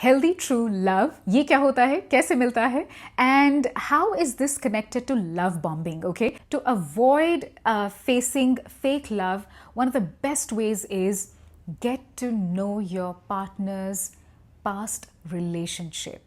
Healthy true love ये क्या होता है, कैसे मिलता है, and how is this connected to love bombing? Okay, to avoid facing fake love, one of the best ways is get to know your partner's past relationship.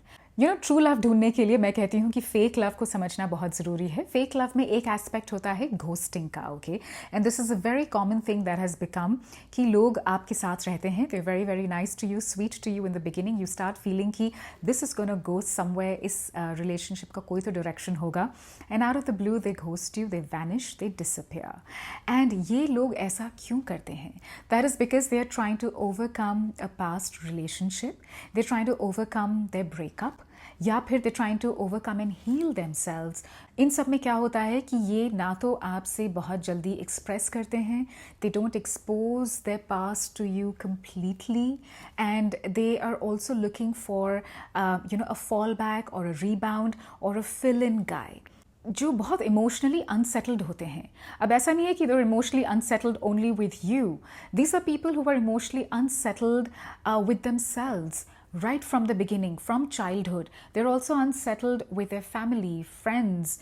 True love ढूंढने के लिए मैं कहती हूँ कि फेक लव को समझना बहुत ज़रूरी है. फेक लव में एक एस्पेक्ट होता है घोस्टिंग का. Okay, and this is a very common thing that has become कि लोग आपके साथ रहते हैं, they very very nice to you, sweet to you in the beginning, you start feeling कि this is gonna go somewhere, इस relationship का कोई तो डायरेक्शन होगा, and out of the blue they ghost you, they vanish, they disappear. And ये लोग ऐसा क्यों करते हैं? That is because they are trying to overcome a past relationship, they are trying to overcome their breakup, या फिर they trying to overcome and heal themselves. इन सब में क्या होता है कि ये ना तो आपसे बहुत जल्दी एक्सप्रेस करते हैं, they don't expose their past to you completely, and they are also looking for a fallback और अ रीबाउंड और अ फिल इन गाय जो बहुत इमोशनली अनसेटल्ड होते हैं. अब ऐसा नहीं है कि they are emotionally unsettled only with you. These are people who are emotionally unsettled with themselves right from the beginning, from childhood. They're also unsettled with their family, friends,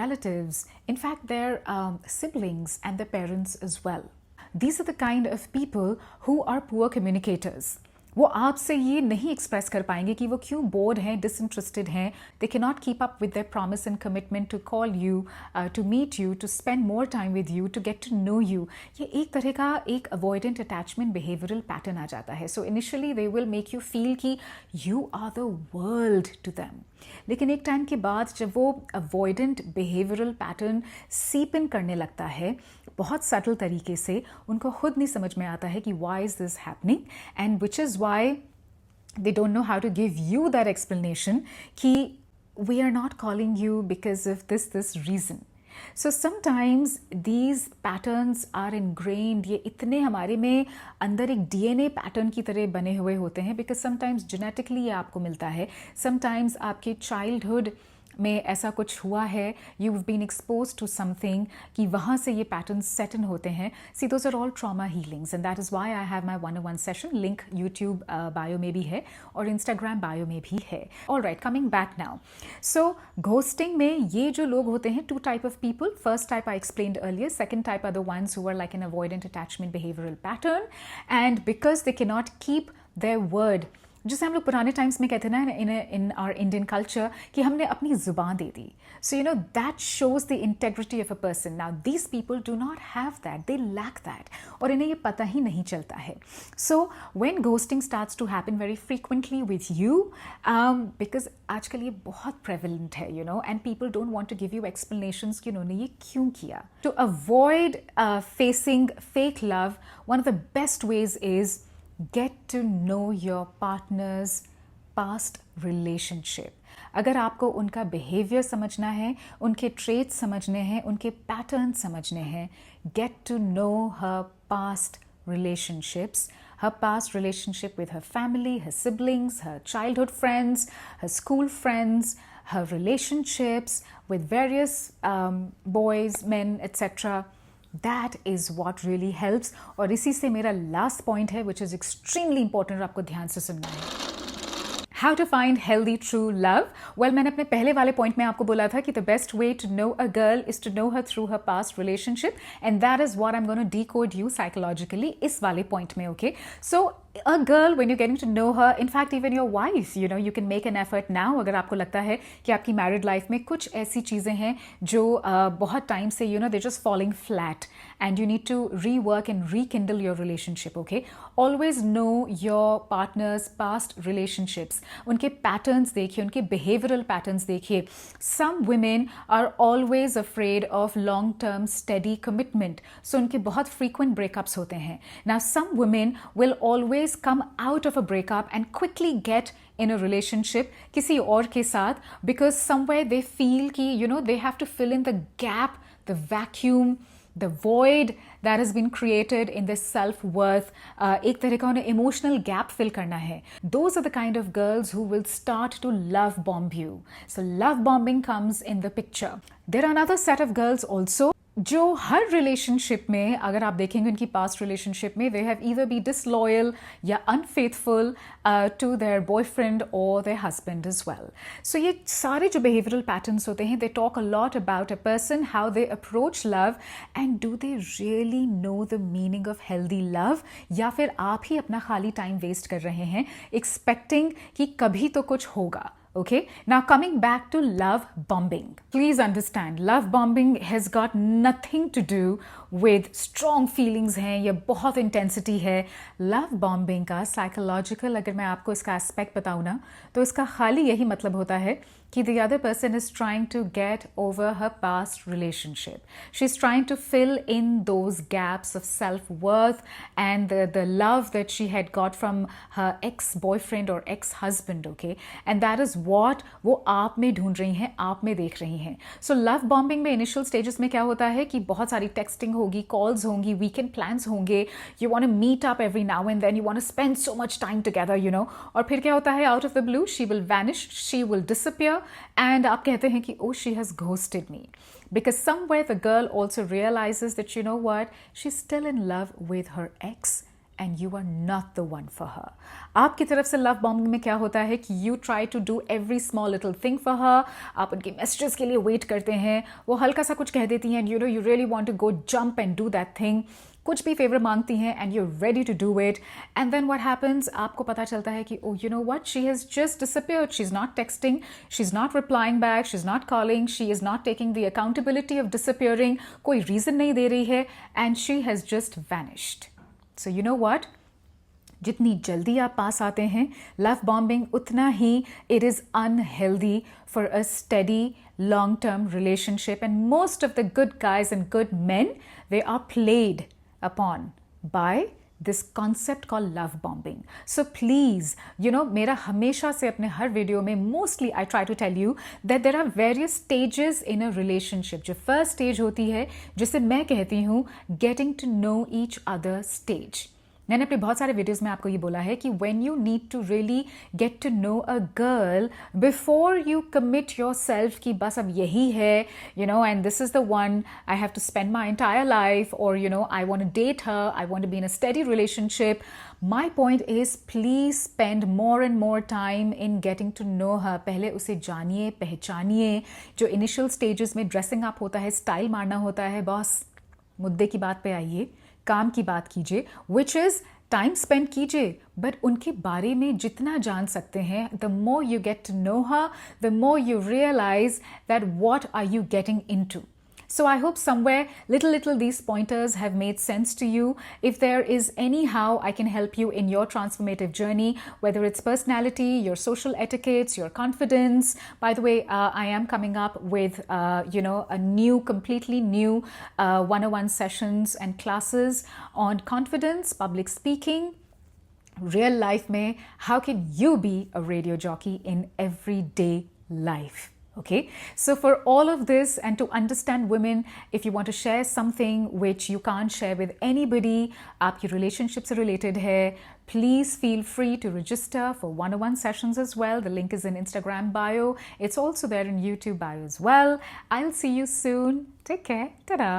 relatives, in fact their siblings and their parents as well. These are the kind of people who are poor communicators. वो आपसे ये नहीं express कर पाएंगे कि वो क्यों board हैं, डिसइंटरेस्टेड हैं. They can not keep up with their promise and commitment to call you, to meet you, to spend more time with you, to get to know you. ये एक तरह का एक अवॉइडेंट अटैचमेंट बिहेवियरल पैटर्न आ जाता है. So initially they will make you feel कि you are the world to them. लेकिन एक टाइम के बाद जब वो अवॉइडेंट बिहेवियरल पैटर्न सीप इन करने लगता है बहुत सटल तरीके से, उनको खुद नहीं समझ में आता है कि why is this happening, and which is why they don't know how to give you that explanation कि we are not calling you because of this reason. So sometimes these patterns are ingrained. ये इतने हमारे में अंदर एक DNA pattern की तरह बने हुए होते हैं, because sometimes genetically ये आपको मिलता है, sometimes आपके childhood में ऐसा कुछ हुआ है, you have been expose to something कि वहाँ से ये पैटर्न सेट इन होते हैं. See those are all trauma healings, and that is why I have my 101 session. Link YouTube bio में भी है और इंस्टाग्राम बायो में भी है. All right, coming back now. So ghosting में ये जो लोग होते हैं, two type of people. First type I explained earlier, second type are the ones who are like an avoidant attachment behavioural pattern, and because they can not keep their word, जिसे हम लोग पुराने टाइम्स में कहते हैं ना in our Indian culture कि हमने अपनी जुबान दे दी. So that shows the integrity of a person. Now these people do not have that, they lack that, और इन्हें ये पता ही नहीं चलता है. So when ghosting starts to happen very frequently with you, because आजकल ये बहुत प्रेवलेंट है, and people don't want to give you explanations कि उन्होंने ये क्यों किया. To avoid facing fake love, one of the best ways is get to know your partner's past relationship. अगर आपको उनका बिहेवियर समझना है, उनके ट्रेट्स समझने हैं, उनके पैटर्न समझने हैं, get to know her past relationships, her past relationship with her family, her siblings, her childhood friends, her school friends, her relationships with various boys, men, etc. That is what really helps. और इसी से मेरा last point है, which is extremely important, और आपको ध्यान से सुनना है. How to find healthy true love? Well, मैंने अपने पहले वाले पॉइंट में आपको बोला था कि the best way to know a girl is to know her through her past relationship, and that is what I'm going to decode you psychologically इस वाले पॉइंट में. Okay, so a girl, when you're getting to know her, in fact even your wife, you can make an effort now. अगर आपको लगता है कि आपकी married life में कुछ ऐसी चीज़ें हैं जो बहुत टाइम से they're just falling flat, and you need to rework and rekindle your relationship. Okay, always know your partner's past relationships. उनके पैटर्न्स देखिए, उनके behavioral patterns देखिए. Some women are always afraid of long term steady commitment, so उनके बहुत frequent breakups होते हैं. Now some women will always come out of a breakup and quickly get in a relationship किसी और के साथ, because somewhere they feel कि they have to fill in the gap, the vacuum, the void that has been created in their self-worth. एक तरह का उन्हें emotional gap fill करना है. Those are the kind of girls who will start to love bomb you. So love bombing comes in the picture. There are another set of girls also जो हर relationship में अगर आप देखेंगे उनकी past relationship में they have either be disloyal या unfaithful to their boyfriend और there husband is well. सो ये सारे जो बिहेवियरल पैटर्न्स होते हैं they talk a lot about a person, how they approach love and do they really know the meaning of healthy love, या फिर आप ही अपना खाली टाइम वेस्ट कर रहे हैं एक्सपेक्टिंग कि कभी तो कुछ होगा. Okay, now coming back to love bombing. Please understand, love bombing has got nothing to do with strong feelings हैं या बहुत intensity है. Love bombing का psychological अगर मैं आपको इसका aspect बताऊँ ना तो इसका खाली यही मतलब होता है कि the other person is trying to get over her past relationship. She's trying to fill in those gaps of self-worth and the love that she had got from her ex-boyfriend or ex-husband, okay? And that is what वो आप में ढूंढ रही हैं, आप में देख रही हैं. So love bombing में initial stages में क्या होता है कि बहुत सारी texting होगी, calls होंगी, weekend plans होंगे, you want to meet up every now and then, you want to spend so much time together, you know. और फिर क्या होता है, out of the blue, she will vanish, she will disappear, and आप कहते हैं कि oh, she has ghosted me. Because somewhere the girl also realizes that, you know what, she's still in love with her ex and you are not the one for her. आपकी तरफ से love bombing में क्या होता है कि you try to do every small little thing for her. आप उनके मैसेजेस के लिए वेट करते हैं, वो हल्का सा कुछ कह देती हैं, you know, you really want to go jump and do that thing. कुछ भी फेवर मांगती हैं and you're ready to do it, and then what happens, आपको पता चलता है कि oh, you know what, she has just disappeared. She's not texting, she's not replying back, she's not calling, she is not taking the accountability of disappearing, कोई reason नहीं दे रही है, and she has just vanished. So you know what, जितनी जल्दी आप पास आते हैं love bombing उतना ही it is unhealthy for a steady long-term relationship, and most of the good guys and good men, they are played upon by this concept called love bombing. So please, you know, मेरा हमेशा से अपने हर video में mostly I try to tell you that there are various stages in a relationship. जो first stage होती है जिसे मैं कहती हूँ getting to know each other stage. मैंने अपने बहुत सारे वीडियोस में आपको ये बोला है कि when you need to really get to know a girl before you commit yourself कि बस अब यही है, you know, and this is the one I have to spend my entire life, or you know, I want to date her, I want to be in a steady relationship. My point is, please spend more and more time in getting to know her. पहले उसे जानिए, पहचानिए. जो initial stages में dressing up होता है, style मारना होता है, बॉस मुद्दे की बात पे आइए, काम की बात कीजिए, which is टाइम स्पेंड कीजिए, बट उनके बारे में जितना जान सकते हैं, the more you get to know her, the more you realise that what are you getting into. So I hope somewhere little these pointers have made sense to you. If there is anyhow I can help you in your transformative journey, whether it's personality, your social etiquettes, your confidence. By the way, I am coming up with you know, a new, completely new 101 sessions and classes on confidence, public speaking, real life mein, how can you be a radio jockey in everyday life. Okay, so for all of this and to understand women, if you want to share something which you can't share with anybody, aapki relationship se related hai, please feel free to register for 101 sessions as well. The link is in Instagram bio. It's also there in YouTube bio as well. I'll see you soon. Take care. Ta-da.